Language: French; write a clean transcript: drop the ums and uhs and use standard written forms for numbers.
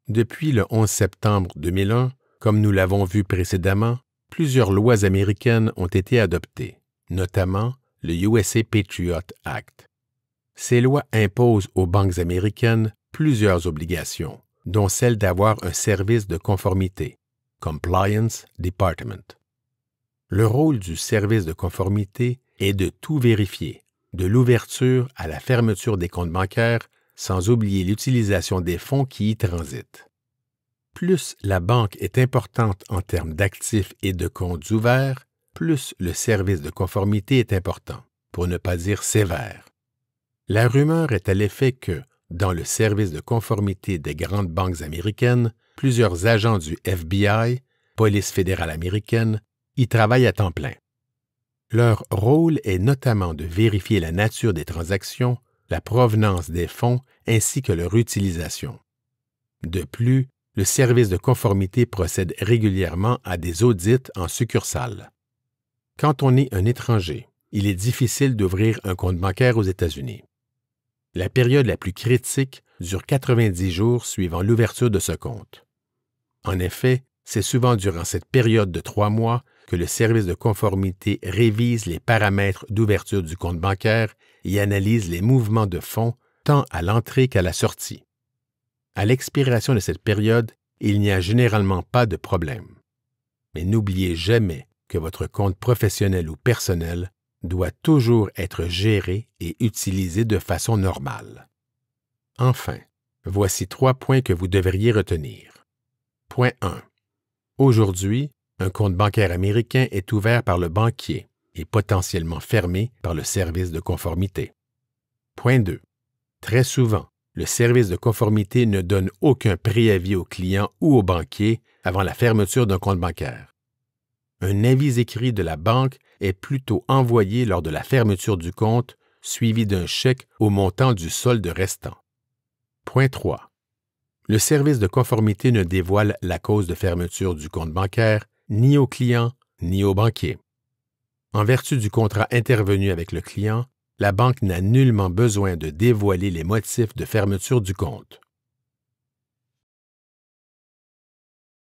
Depuis le 11 septembre 2001, comme nous l'avons vu précédemment, plusieurs lois américaines ont été adoptées, notamment le USA Patriot Act. Ces lois imposent aux banques américaines plusieurs obligations, dont celle d'avoir un service de conformité, Compliance Department. Le rôle du service de conformité est de tout vérifier, de l'ouverture à la fermeture des comptes bancaires, sans oublier l'utilisation des fonds qui y transitent. Plus la banque est importante en termes d'actifs et de comptes ouverts, plus le service de conformité est important, pour ne pas dire sévère. La rumeur est à l'effet que, dans le service de conformité des grandes banques américaines, plusieurs agents du FBI, Police fédérale américaine, y travaillent à temps plein. Leur rôle est notamment de vérifier la nature des transactions, la provenance des fonds ainsi que leur utilisation. De plus, le service de conformité procède régulièrement à des audits en succursale. Quand on est un étranger, il est difficile d'ouvrir un compte bancaire aux États-Unis. La période la plus critique dure 90 jours suivant l'ouverture de ce compte. En effet, c'est souvent durant cette période de 3 mois que le service de conformité révise les paramètres d'ouverture du compte bancaire et analyse les mouvements de fonds tant à l'entrée qu'à la sortie. À l'expiration de cette période, il n'y a généralement pas de problème. Mais n'oubliez jamais que votre compte professionnel ou personnel doit toujours être géré et utilisé de façon normale. Enfin, voici 3 points que vous devriez retenir. Point 1. Aujourd'hui, un compte bancaire américain est ouvert par le banquier et potentiellement fermé par le service de conformité. Point 2. Très souvent, le service de conformité ne donne aucun préavis au client ou au banquier avant la fermeture d'un compte bancaire. Un avis écrit de la banque est plutôt envoyé lors de la fermeture du compte, suivi d'un chèque au montant du solde restant. Point 3. Le service de conformité ne dévoile la cause de fermeture du compte bancaire ni au client ni au banquier. En vertu du contrat intervenu avec le client, la banque n'a nullement besoin de dévoiler les motifs de fermeture du compte.